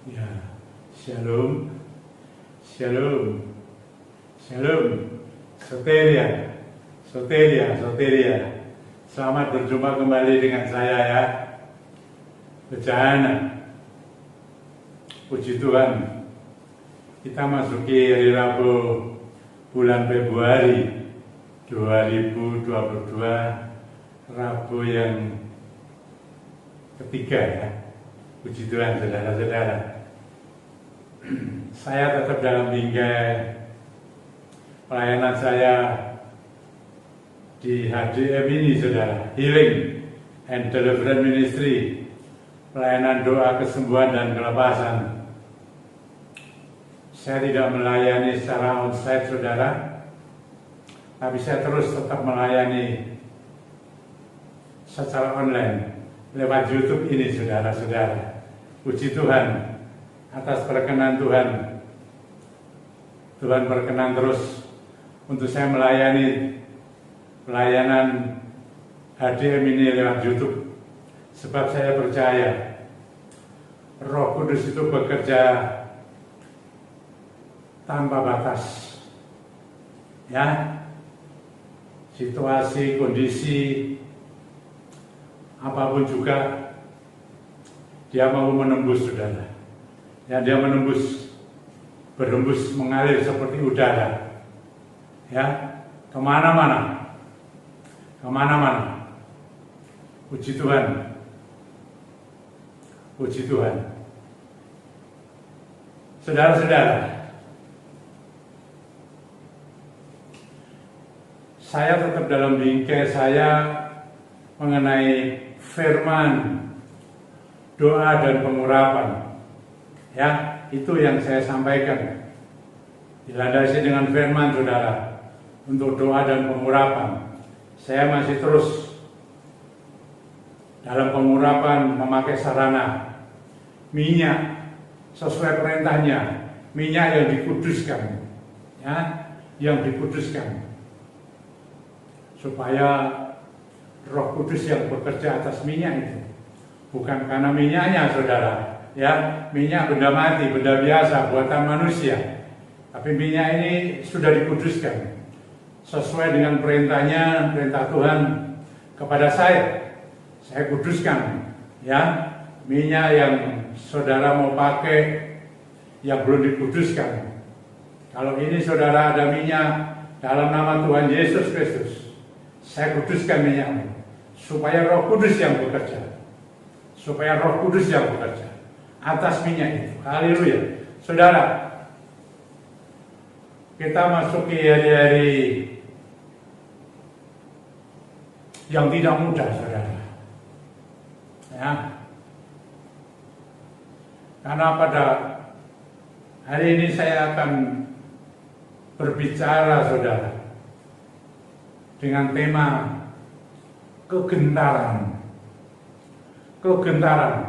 Ya, shalom, shalom, shalom, soteria, soteria, soteria. Selamat berjumpa kembali dengan saya ya, Bejana. Puji Tuhan, kita masuki hari Rabu bulan Februari 2022, Rabu yang ketiga ya. Puji Tuhan, saudara-saudara. Saya tetap dalam bingkai pelayanan saya di HDM ini, saudara, Healing and Deliverance Ministry, pelayanan doa kesembuhan dan kelepasan. Saya tidak melayani secara onsite, saudara, tapi saya terus tetap melayani secara online lewat YouTube ini, saudara-saudara. Puji Tuhan atas perkenan Tuhan. Tuhan berkenan terus untuk saya melayani pelayanan HDM ini lewat YouTube. Sebab saya percaya Roh Kudus itu bekerja tanpa batas. Ya, situasi, kondisi, apapun juga, dia mau menembus, saudara. Ya, dia menembus, berembus, mengalir seperti udara. Ya, kemana-mana, kemana-mana. Puji Tuhan, puji Tuhan. Saudara-saudara, saya tetap dalam bingkai saya mengenai firman, doa dan pengurapan. Ya, itu yang saya sampaikan. Dilandasi dengan firman, saudara, untuk doa dan pengurapan. Saya masih terus dalam pengurapan memakai sarana minyak sesuai perintahnya, minyak yang dikuduskan, ya, yang dikuduskan, supaya Roh Kudus yang bekerja atas minyak itu, bukan karena minyaknya, saudara, ya, minyak benda mati, benda biasa, buatan manusia, tapi minyak ini sudah dikuduskan sesuai dengan perintahnya, perintah Tuhan kepada saya kuduskan, ya, minyak yang saudara mau pakai yang belum dikuduskan. Kalau ini saudara ada minyak dalam nama Tuhan Yesus Kristus, saya kuduskan minyaknya, supaya Roh Kudus yang bekerja, supaya Roh Kudus yang bekerja atas minyak itu. Haleluya. Saudara, kita masuki hari-hari yang tidak mudah, saudara. Ya. Karena pada hari ini saya akan berbicara, saudara, dengan tema kegentaran. Kegentaran.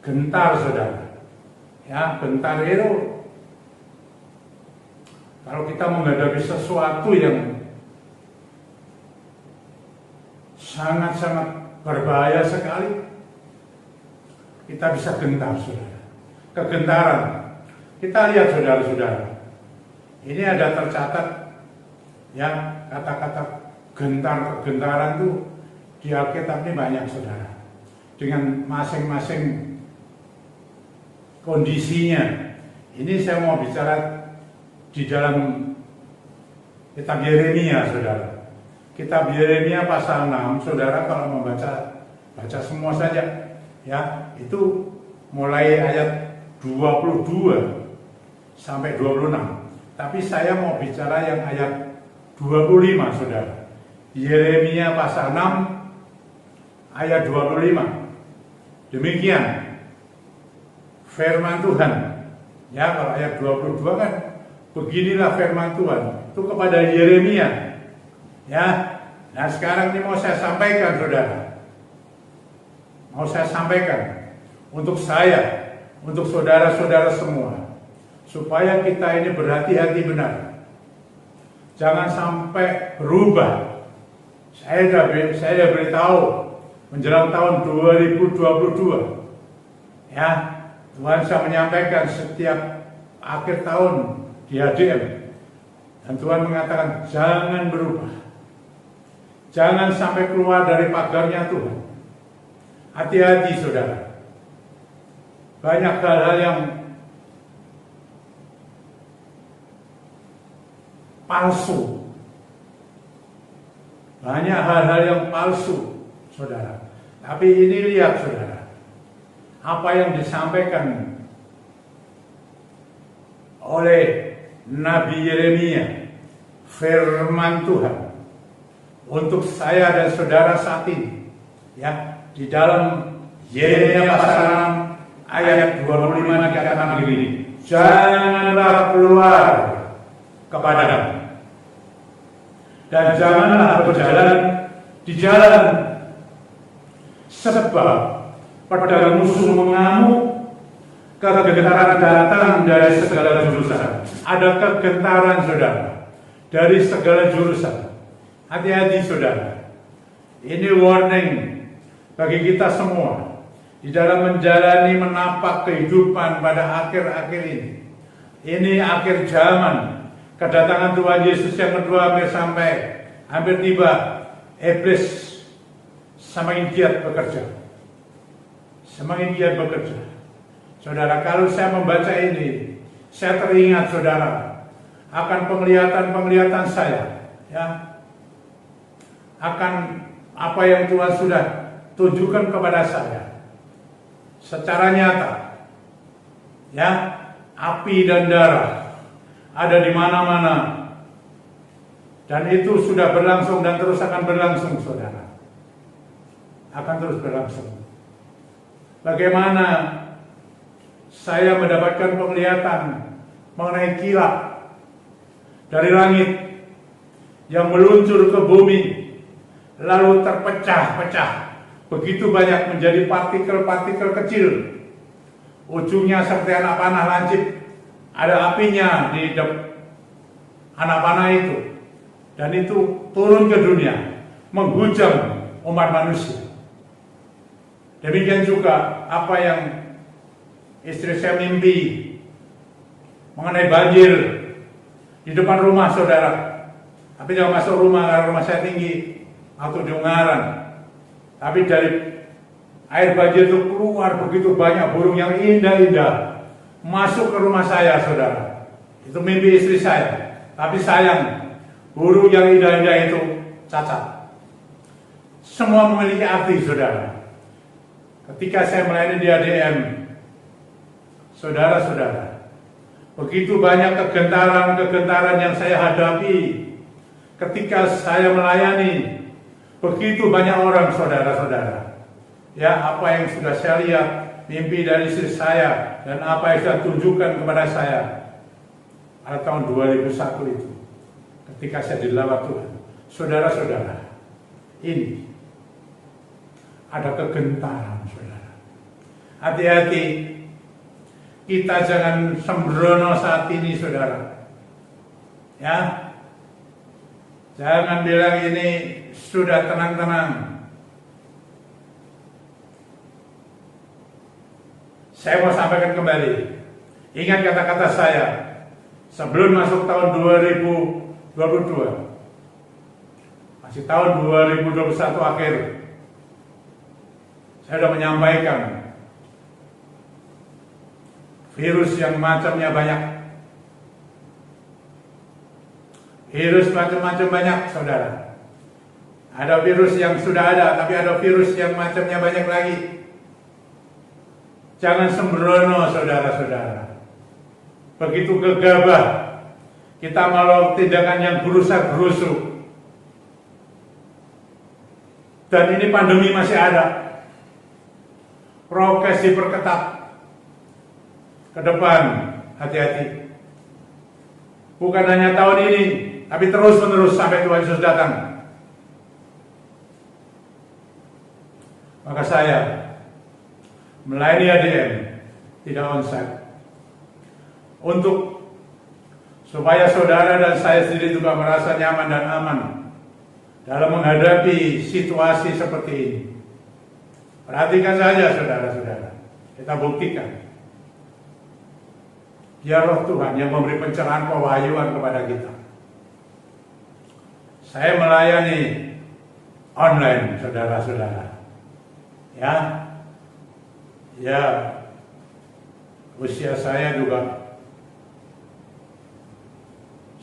Gentar, saudara. Ya, gentar itu kalau kita menghadapi sesuatu yang sangat-sangat berbahaya sekali, kita bisa gentar, saudara. Kegentaran. Kita lihat, saudara-saudara, ini ada tercatat, ya, kata-kata gentar, kegentaran itu di Alkitab ini banyak, saudara, dengan masing-masing kondisinya. Ini saya mau bicara di dalam kitab Yeremia, saudara. Kitab Yeremia pasal 6, saudara, kalau membaca, baca semua saja, ya, itu mulai ayat 22 sampai 26. Tapi saya mau bicara yang ayat 25, saudara. Yeremia pasal 6 ayat 25. Demikian firman Tuhan. Ya, kalau ayat 22 kan, beginilah firman Tuhan itu kepada Yeremia. Ya, nah sekarang ini mau saya sampaikan, saudara. Mau saya sampaikan untuk saya, untuk saudara-saudara semua, supaya kita ini berhati-hati benar. Jangan sampai berubah. Saya sudah beritahu menjelang tahun 2022, ya, Tuhan saya menyampaikan setiap akhir tahun di HDM, dan Tuhan mengatakan jangan berubah, jangan sampai keluar dari pagarnya Tuhan. Hati-hati saudara, banyak hal-hal yang palsu, banyak hal-hal yang palsu saudara. Tapi ini lihat saudara, apa yang disampaikan oleh Nabi Yeremia, firman Tuhan untuk saya dan saudara saat ini, ya, di dalam Yeremia pasal 6 ayat 25 dikatakan begini, janganlah keluar kepadamu dan janganlah berjalan di jalan, sebab pedang musuh mengamuk, kegentaran datang dari segala jurusan. Ada kegentaran saudara dari segala jurusan. Hati-hati saudara, ini warning bagi kita semua di dalam menjalani menapak kehidupan pada akhir-akhir ini. Ini akhir zaman, kedatangan Tuhan Yesus yang kedua hampir tiba. Iblis semakin giat bekerja, semakin giat bekerja. Saudara, kalau saya membaca ini, saya teringat saudara akan penglihatan saya, ya, akan apa yang Tuhan sudah tunjukkan kepada saya secara nyata, ya, api dan darah ada di mana-mana, dan itu sudah berlangsung dan terus akan berlangsung saudara, akan terus berlangsung. Bagaimana saya mendapatkan penglihatan mengenai kilat dari langit yang meluncur ke bumi, lalu terpecah-pecah begitu banyak menjadi partikel-partikel kecil, ujungnya seperti anak panah lancip, ada apinya di anak panah itu, dan itu turun ke dunia menghujam umat manusia. Demikian juga apa yang istri saya mimpi mengenai banjir di depan rumah saudara. Tapi jangan masuk rumah karena rumah saya tinggi atau di Ungaran. Tapi dari air banjir itu keluar begitu banyak burung yang indah-indah masuk ke rumah saya saudara. Itu mimpi istri saya. Tapi sayang, burung yang indah-indah itu cacat. Semua memiliki arti saudara. Ketika saya melayani di ADM, saudara-saudara, begitu banyak kegentaran-kegentaran yang saya hadapi ketika saya melayani. Begitu banyak orang saudara-saudara, ya, apa yang sudah saya lihat, mimpi dari istri saya, dan apa yang sudah tunjukkan kepada saya pada tahun 2001 itu, ketika saya dilawat Tuhan. Saudara-saudara, ini ada kegentaran saudara. Hati-hati, kita jangan sembrono saat ini saudara, ya. Jangan bilang ini sudah tenang-tenang. Saya mau sampaikan kembali, ingat kata-kata saya sebelum masuk tahun 2022, masih tahun 2021 akhir, saya sudah menyampaikan virus yang macamnya banyak. Virus macam-macam banyak saudara. Ada virus yang sudah ada, tapi ada virus yang macamnya banyak lagi. Jangan sembrono saudara-saudara. Begitu gegabah kita melakukan tindakan yang gerusak-gerusuk. Dan ini pandemi masih ada. Prokes diperketat. Ke depan, hati-hati. Bukan hanya tahun ini, tapi terus-menerus sampai Tuhan Yesus datang. Maka saya melayani ADM tidak onsite, untuk supaya saudara dan saya sendiri juga merasa nyaman dan aman dalam menghadapi situasi seperti ini. Perhatikan saja saudara-saudara, kita buktikan Dia Roh Tuhan yang memberi pencerahan pewahyuan kepada kita. Saya melayani online, saudara-saudara. Ya, usia saya juga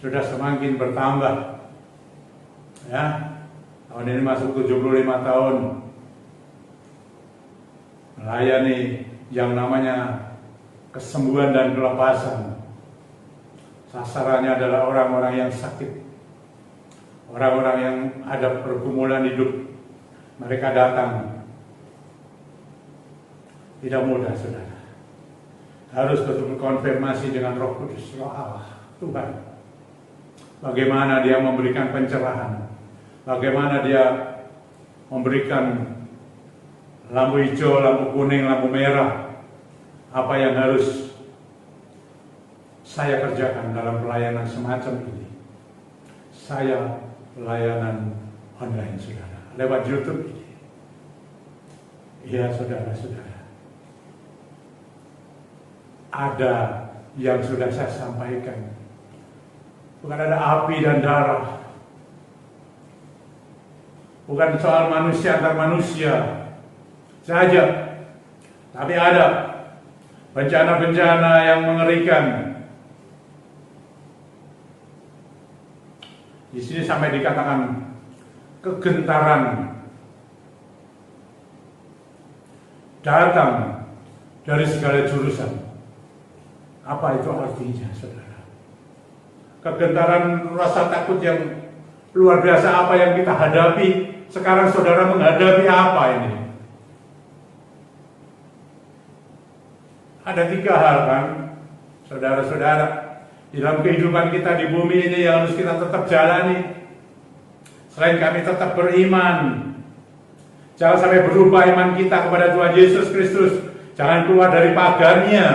sudah semakin bertambah. Ya, tahun ini masuk 75 tahun. Melayani yang namanya kesembuhan dan kelepasan. Sasarannya adalah orang-orang yang sakit, orang-orang yang ada pergumulan hidup. Mereka datang. Tidak mudah, saudara. Harus betul konfirmasi dengan Roh Kudus, Roh Allah, Tuhan. Bagaimana Dia memberikan pencerahan, bagaimana Dia memberikan lampu hijau, lampu kuning, lampu merah. Apa yang harus saya kerjakan dalam pelayanan semacam ini? Saya pelayanan online, saudara, lewat YouTube ini. Ya, saudara-saudara, ada yang sudah saya sampaikan. Bukan ada api dan darah, bukan soal manusia antar manusia saja, tapi ada bencana-bencana yang mengerikan. Di sini sampai dikatakan kegentaran datang dari segala jurusan. Apa itu artinya, saudara? Kegentaran rasa takut yang luar biasa apa yang kita hadapi. Sekarang saudara menghadapi apa ini? Ada 3 hal kan, saudara-saudara, di dalam kehidupan kita di bumi ini yang harus kita tetap jalani. Selain kami tetap beriman, jangan sampai berubah iman kita kepada Tuhan Yesus Kristus. Jangan keluar dari pagarnya.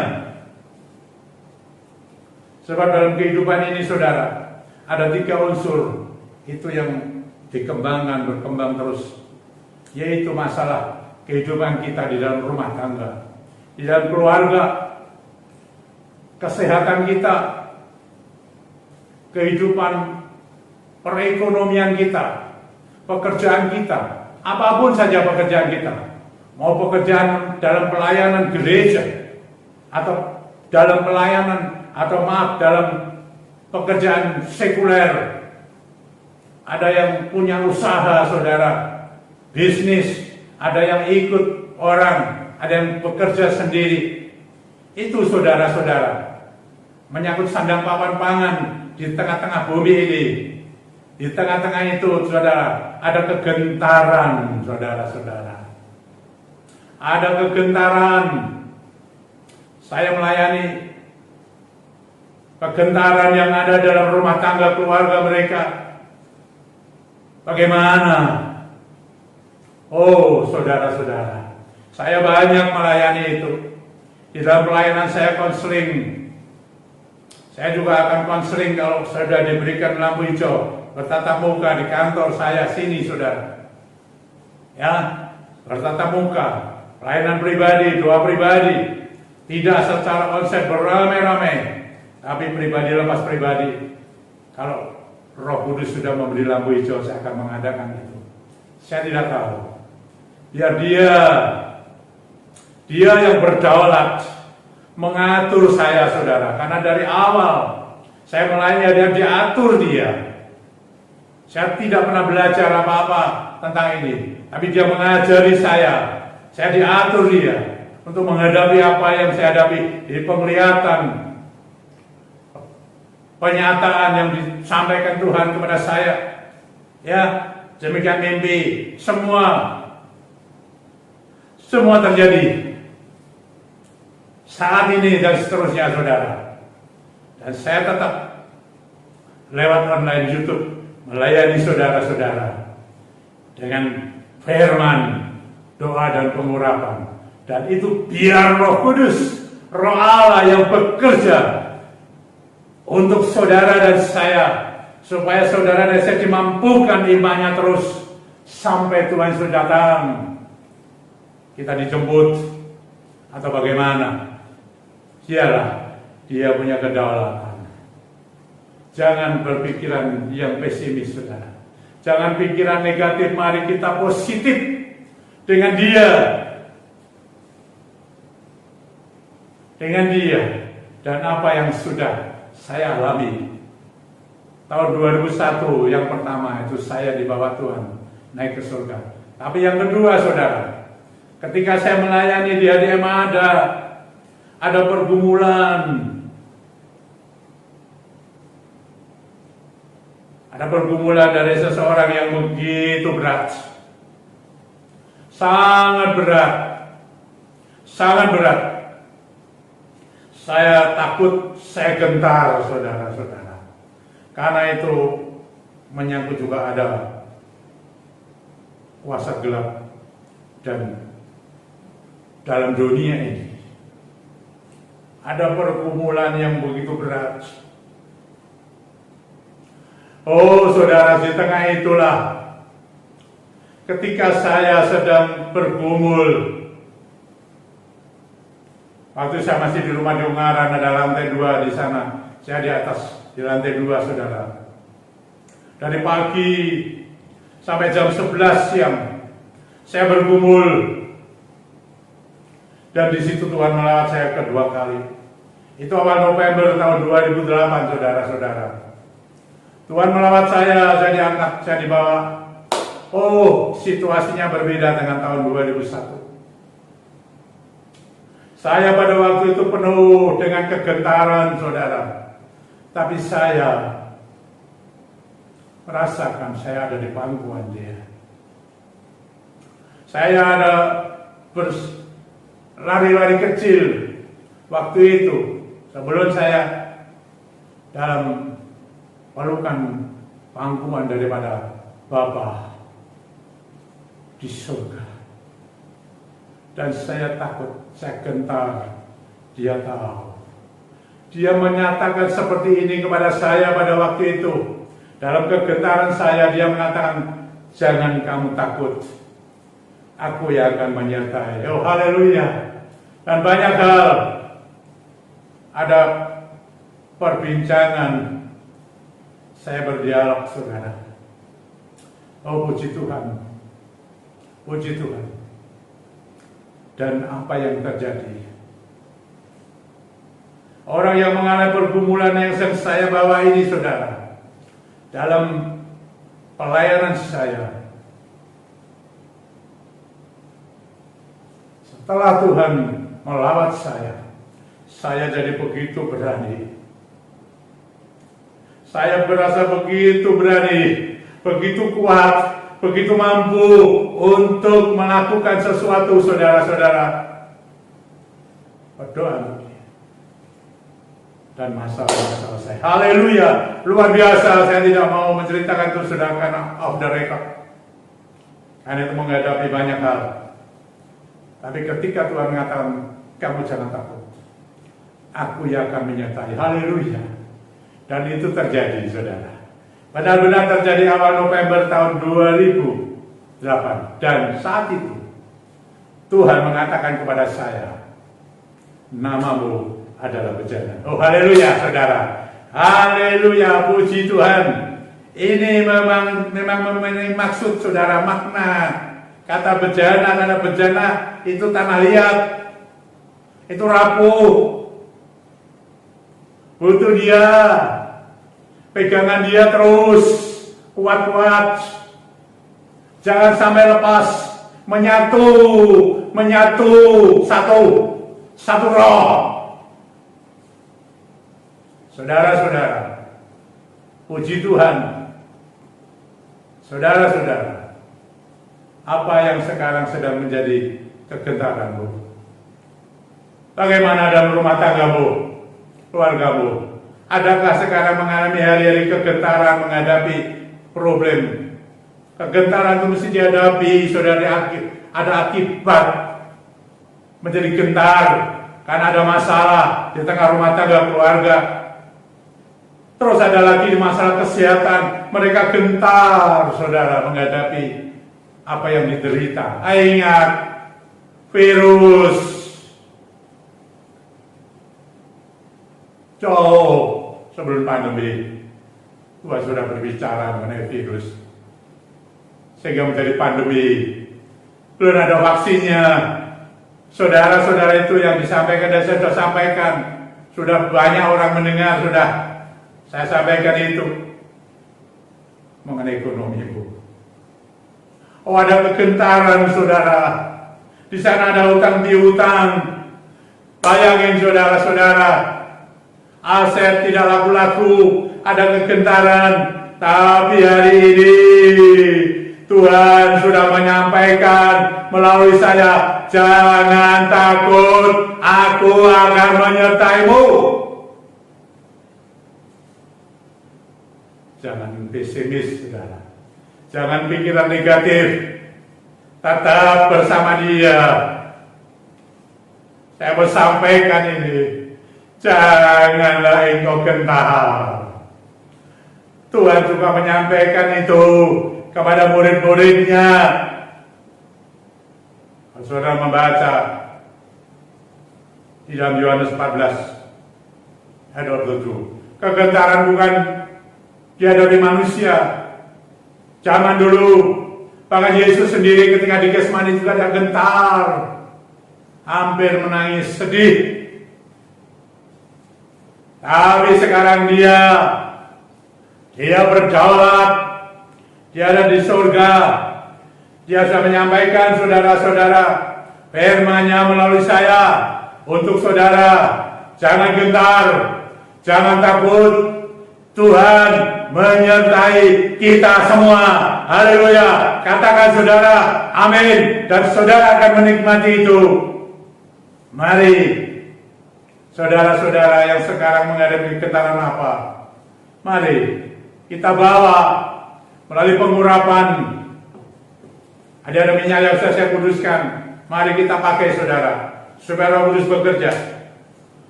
Sebab dalam kehidupan ini, saudara, ada 3 unsur itu yang dikembangkan, berkembang terus, yaitu masalah kehidupan kita di dalam rumah tangga, di dalam keluarga, kesehatan kita, kehidupan perekonomian kita, pekerjaan kita, apapun saja pekerjaan kita, mau pekerjaan dalam pelayanan gereja, atau dalam pelayanan, atau dalam pekerjaan sekuler. Ada yang punya usaha, saudara, bisnis, ada yang ikut orang, ada yang bekerja sendiri. Itu, saudara-saudara, menyangkut sandang papan pangan di tengah-tengah bumi ini. Di tengah-tengah itu, saudara, ada kegentaran, saudara-saudara. Ada kegentaran. Saya melayani kegentaran yang ada dalam rumah tangga keluarga mereka. Bagaimana? Oh, saudara-saudara, saya banyak melayani itu. Di dalam pelayanan saya konseling. Saya juga akan konseling kalau sudah diberikan lampu hijau, bertatap muka di kantor saya sini, saudara. Ya, bertatap muka, pelayanan pribadi, doa pribadi, tidak secara konsep beramai-ramai, tapi pribadi lepas pribadi. Kalau Roh Kudus sudah memberi lampu hijau, saya akan mengadakan itu. Saya tidak tahu. Biar dia yang berdaulat mengatur saya, saudara. Karena dari awal saya melayani dia diatur dia. Saya tidak pernah belajar apa-apa tentang ini, tapi dia mengajari saya. Saya diatur dia untuk menghadapi apa yang saya hadapi di penglihatan, penyataan yang disampaikan Tuhan kepada saya. Ya, demikian mimpi, semua terjadi saat ini dan seterusnya, saudara. Dan saya tetap lewat online YouTube melayani saudara-saudara dengan firman, doa dan pengurapan. Dan itu biar Roh Kudus, Roh Allah yang bekerja untuk saudara dan saya, supaya saudara dan saya dimampukan imannya terus sampai Tuhan sudah datang. Kita dijemput atau bagaimana? Iyalah, dia punya kedaulatan. Jangan berpikiran yang pesimis, saudara. Jangan pikiran negatif, mari kita positif dengan dia. Dengan dia. Dan apa yang sudah saya alami. Tahun 2001 yang pertama itu saya dibawa Tuhan naik ke surga. Tapi yang kedua, saudara, ketika saya melayani di HDMA ada pergumulan. Ada pergumulan dari seseorang yang begitu berat. Sangat berat. Sangat berat. Saya takut, saya gentar, saudara-saudara. Karena itu menyangkut juga ada kuasa gelap dan dalam dunia ini ada pergumulan yang begitu berat. Oh saudara, di tengah itulah ketika saya sedang bergumul, waktu saya masih di rumah di Ungaran, ada lantai 2 di sana, saya di atas di lantai 2, saudara. Dari pagi sampai jam 11 siang saya bergumul, dan di situ Tuhan melawat saya kedua kali. Itu awal November tahun 2008, saudara-saudara. Tuhan melawat saya diangkat, saya dibawa. Oh, situasinya berbeda dengan tahun 2001. Saya pada waktu itu penuh dengan kegentaran, saudara. Tapi saya merasakan saya ada di pangkuan dia. Saya ada berlari-lari kecil waktu itu. Sebelum saya dalam pelukan pangkuan daripada Bapa di surga. Dan saya takut, saya gentar. Dia tahu. Dia menyatakan seperti ini kepada saya pada waktu itu. Dalam kegentaran saya, dia mengatakan, jangan kamu takut. Aku yang akan menyertai. Oh haleluya. Dan banyak hal. Ada perbincangan. Saya berdialog, saudara. Oh puji Tuhan. Puji Tuhan. Dan apa yang terjadi? Orang yang mengalami pergumulan yang saya bawa ini, saudara, dalam pelayanan saya, setelah Tuhan melawat saya jadi begitu berani. Saya berasa begitu berani, begitu kuat, begitu mampu untuk melakukan sesuatu, saudara-saudara. Berdoa dan masalah-masalah saya. Haleluya, luar biasa. Saya tidak mau menceritakan itu sudah karena off the record. Karena itu menghadapi banyak hal. Tapi ketika Tuhan mengatakan, kamu jangan takut, aku yang akan menyertai. Haleluya. Dan itu terjadi, saudara. Benar-benar terjadi awal November tahun 2008. Dan saat itu Tuhan mengatakan kepada saya, namamu adalah bejana. Oh haleluya, saudara. Haleluya, puji Tuhan. Ini memang mempunyai maksud, saudara, makna. Kata bejana itu tanah liat. Itu rapuh. Butuh dia. Pegangan dia terus kuat-kuat. Jangan sampai lepas. Menyatu satu roh. Saudara-saudara, puji Tuhan. Saudara-saudara, apa yang sekarang sedang menjadi kegentaranmu? Bagaimana dalam rumah tanggamu, keluargamu? Adakah sekarang mengalami hari-hari kegentaran menghadapi problem? Kegentaran itu mesti dihadapi, saudara. Ada akibat menjadi gentar karena ada masalah di tengah rumah tangga keluarga. Terus ada lagi masalah kesehatan, mereka gentar, saudara, menghadapi apa yang diderita. Ingat, virus Jauh sebelum pandemi, Tuhan sudah berbicara mengenai virus. Sehingga menjadi pandemi. Belum ada vaksinnya. Saudara-saudara itu yang disampaikan dan saya sudah sampaikan. Sudah banyak orang mendengar, sudah saya sampaikan itu. Mengenai ekonomi, Bu. Oh, ada kegentaran, saudara. Di sana ada hutang piutang. Bayangin, saudara-saudara, aset tidak laku-laku, ada kegentaran. Tapi hari ini Tuhan sudah menyampaikan melalui saya, jangan takut, aku akan menyertaimu. Jangan pesimis, saudara. Jangan pikiran negatif. Tetap bersama Dia. Saya mau sampaikan ini. Janganlah engkau gentar. Tuhan juga menyampaikan itu kepada murid-muridnya. Saudara membaca di dalam Yohanes 14 ayat 27. Kegentaran bukan dia dari manusia. Zaman dulu, bahkan Yesus sendiri ketika di Getsemani juga dia gentar, hampir menangis, sedih. Tapi sekarang dia berdaulat, dia ada di surga. Dia sudah menyampaikan, saudara-saudara, firman-Nya melalui saya untuk saudara. Jangan gentar, jangan takut. Tuhan menyertai kita semua. Haleluya. Katakan saudara, amin. Dan saudara akan menikmati itu. Mari, saudara-saudara yang sekarang menghadapi kegentaran apa, mari kita bawa melalui pengurapan. Ada minyak yang saya kuduskan. Mari kita pakai, saudara, supaya Roh Kudus bekerja.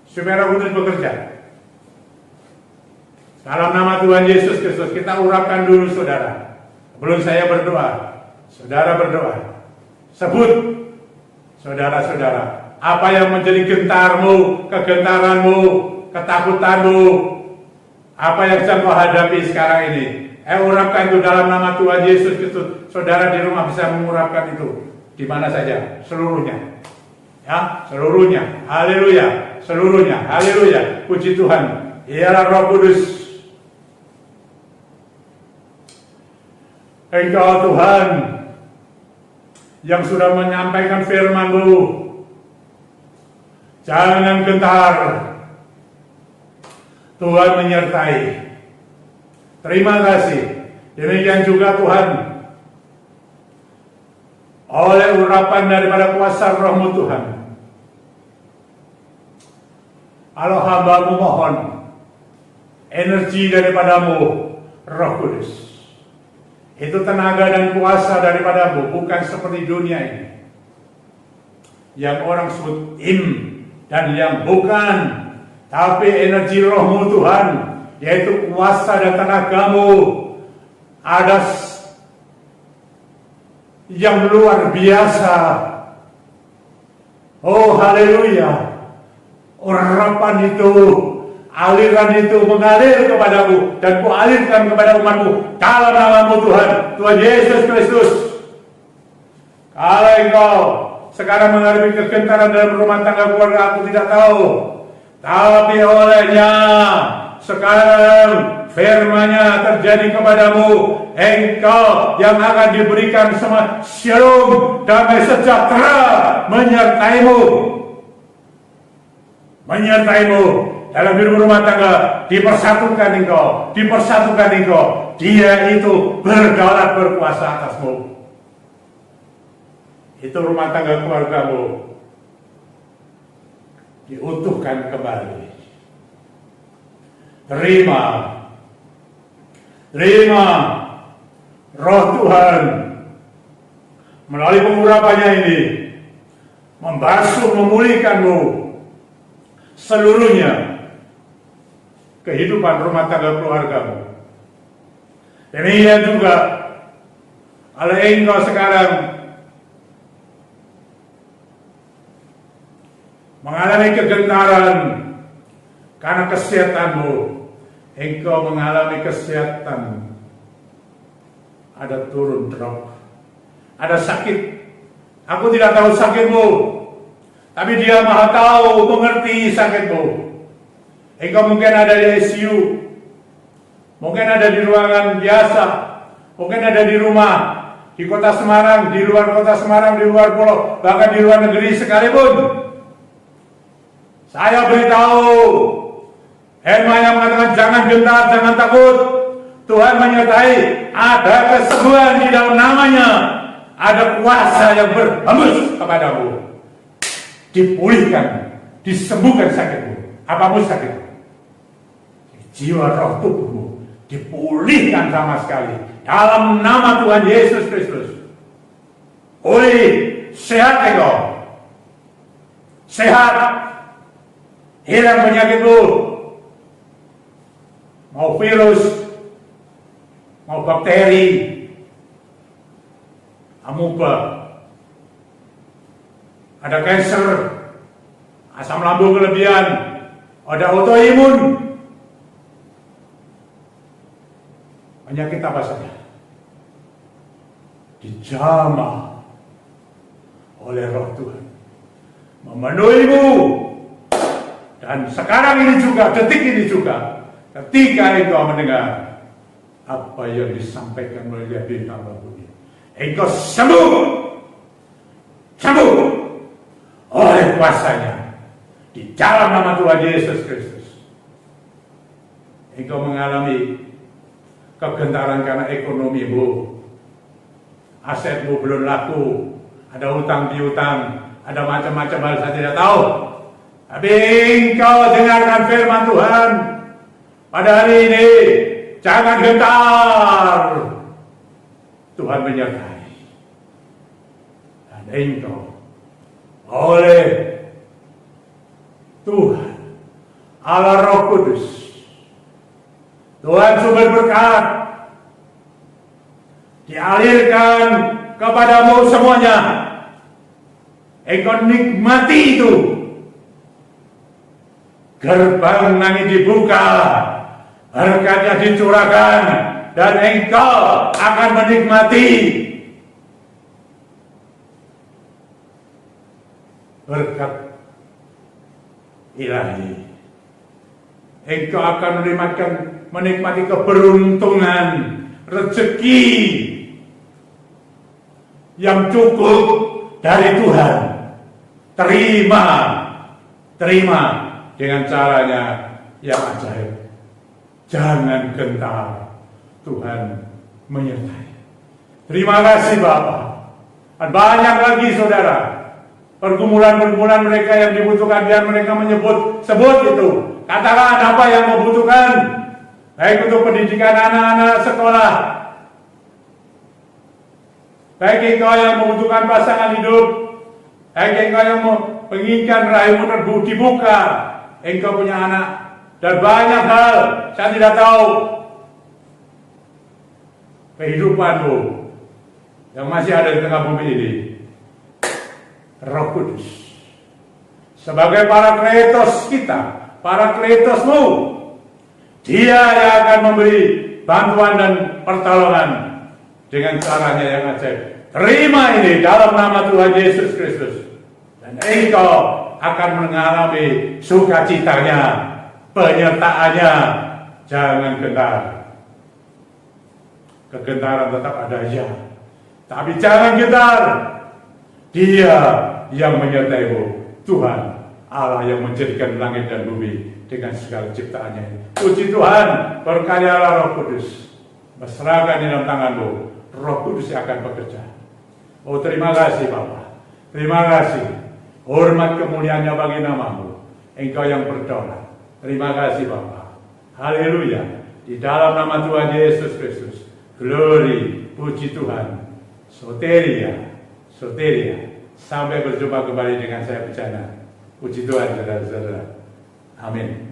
Supaya Roh Kudus bekerja. Dalam nama Tuhan Yesus Kristus, kita urapkan dulu, saudara. Sebelum saya berdoa, saudara berdoa. Sebut, saudara-saudara, apa yang menjadi gentarmu, kegentaranmu, ketakutanmu, apa yang sedang kau hadapi sekarang ini. Urapkan itu dalam nama Tuhan Yesus Kristus. Saudara di rumah bisa mengurapkan itu di mana saja, seluruhnya. Ya, seluruhnya. Haleluya. Seluruhnya. Haleluya. Puji Tuhan. Ialah Roh Kudus. Engkau Tuhan yang sudah menyampaikan firman-Mu. Jangan gentar. Tuhan menyertai. Terima kasih. Demikian juga Tuhan, oleh urapan daripada kuasa Roh-Mu Tuhan, kalau hamba-Mu mohon energi daripada-Mu, Roh Kudus. Itu tenaga dan kuasa daripada-Mu, bukan seperti dunia ini yang orang sebut im dan yang bukan, tapi energi Roh-Mu Tuhan, yaitu kuasa dan tenaga-Mu, ada yang luar biasa. Oh haleluya. Urapan itu, aliran itu mengalir kepadamu, dan ku alirkan kepada umatmu dalam nama-Mu Tuhan, Tuhan Yesus Kristus. Kalau engkau sekarang menghadapi kegentaran dalam rumah tangga keluarga, aku tidak tahu, tapi olehnya sekarang firman-Nya terjadi kepadamu, engkau yang akan diberikan semua shalom, damai sejahtera menyertaimu dalam hidup rumah tangga. Dipersatukan engkau. Dia itu berdaulat berkuasa atasmu. Itu rumah tangga keluargamu diutuhkan kembali. Terima Roh Tuhan melalui pengurapannya ini membasuh, memulihkanmu seluruhnya, kehidupan rumah tangga keluargamu. Demikian juga kalau engkau sekarang mengalami kegentaran, Karena kesehatanmu, engkau mengalami kesehatan. Ada turun drop, ada sakit. Aku tidak tahu sakitmu, tapi Dia Maha tahu, mengerti sakitmu. Engkau mungkin ada di ICU, mungkin ada di ruangan biasa, mungkin ada di rumah, di kota Semarang, di luar kota Semarang, di luar pulau, bahkan di luar negeri sekalipun. Saya beritahu, Firman yang mengatakan jangan gentar, jangan takut. Tuhan menyertai, ada kesembuhan di dalam namanya, ada kuasa yang berhembus kepadamu. Dipulihkan, disembuhkan sakitmu, apapun sakitmu. Jiwa roh tubuhmu dipulihkan sama sekali dalam nama Tuhan Yesus Kristus. Pulih, sehat engkau, sehat, hilang penyakitmu, mau virus, mau bakteri, amuba, ada kanker, asam lambung kelebihan, ada autoimun. Penyakit apa saja dijamah oleh roh Tuhan, memenuhimu. Dan sekarang ini juga, detik ini juga, ketika engkau mendengar apa yang disampaikan oleh bintang bumi, engkau sembuh oleh kuasanya di dalam nama Tuhan Yesus Kristus. Engkau mengalami kegentaran karena ekonomimu, asetmu belum laku, ada hutang piutang, ada macam-macam hal saya tidak tahu. Tapi engkau dengarkan firman Tuhan pada hari ini, jangan gentar. Tuhan menyertai. Dan engkau oleh Tuhan Allah Roh Kudus, Tuhan sumber berkat, dialirkan kepadamu semuanya. Engkau nikmati itu. Gerbang langit dibuka, berkatnya dicurahkan, dan engkau akan menikmati berkat ilahi. Engkau akan menikmati keberuntungan, rezeki yang cukup dari Tuhan. Terima dengan caranya yang ajaib. Jangan gentar, Tuhan menyertai. Terima kasih Bapak. Dan banyak lagi saudara, pergumulan-pergumulan mereka yang dibutuhkan, biar mereka sebut itu. Katakan apa yang membutuhkan, baik untuk pendidikan anak-anak sekolah, baik engkau yang membutuhkan pasangan hidup, baik engkau yang menginginkan rahimmu dibuka, engkau punya anak, dan banyak hal saya tidak tahu. Kehidupanmu yang masih ada di tengah bumi ini, Roh Kudus sebagai Parakletos kita, Parakletosmu, Dia yang akan memberi bantuan dan pertolongan dengan caranya yang ajaib. Terima ini dalam nama Tuhan Yesus Kristus, dan engkau akan mengalami sukacitanya, penyertaannya. Jangan gentar. Kegentaran tetap ada, ya, tapi jangan gentar. Dia yang menyertaimu, Tuhan Allah yang menjadikan langit dan bumi dengan segala ciptaannya. Puji Tuhan, berkaryalah Roh Kudus, berserahkan di dalam tanganmu. Roh Kudus yang akan bekerja. Oh, terima kasih Bapa, terima kasih. Hormat kemuliaannya bagi namamu, Engkau yang berdaulat. Terima kasih Bapa. Haleluya. Di dalam nama Tuhan Yesus Kristus, glory, puji Tuhan. Soteria. Sampai berjumpa kembali dengan saya bencana. Puji Tuhan saudara-saudara. Amin.